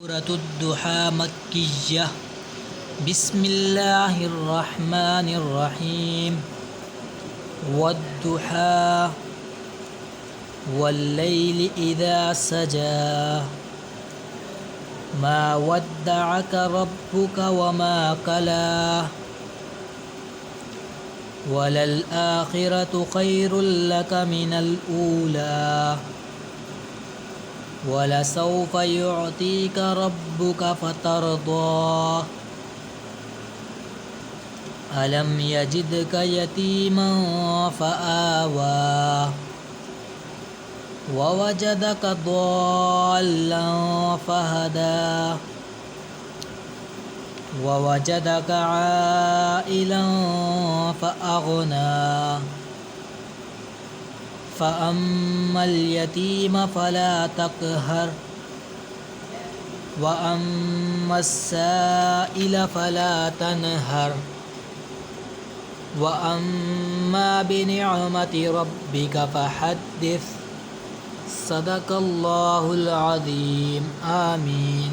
सूरत दुहा मक्किय्या बिस्मिल्लाहिर्रहमानिर्रहीम वद्दुहा वल्लैलि इज़ा सजा मा वद्दअक रब्बुक वमा कला वलल आखिरतु खैरुल लक मिनल ऊला वलसौफ युअतीक रब्बुक फतरदा अलम यजिदक यतीमन फआवा ववजदक ضالًا फहदा ववजदक आइलन फअगना फ़अम्मल यतीम फ़ला तक़हर वअम्मस्साइल फ़ला तनहर वअम्मा बिनिअमति रब्बिक फ़हद्दिस सदक़ल्लाहुल अज़ीम। आमीन।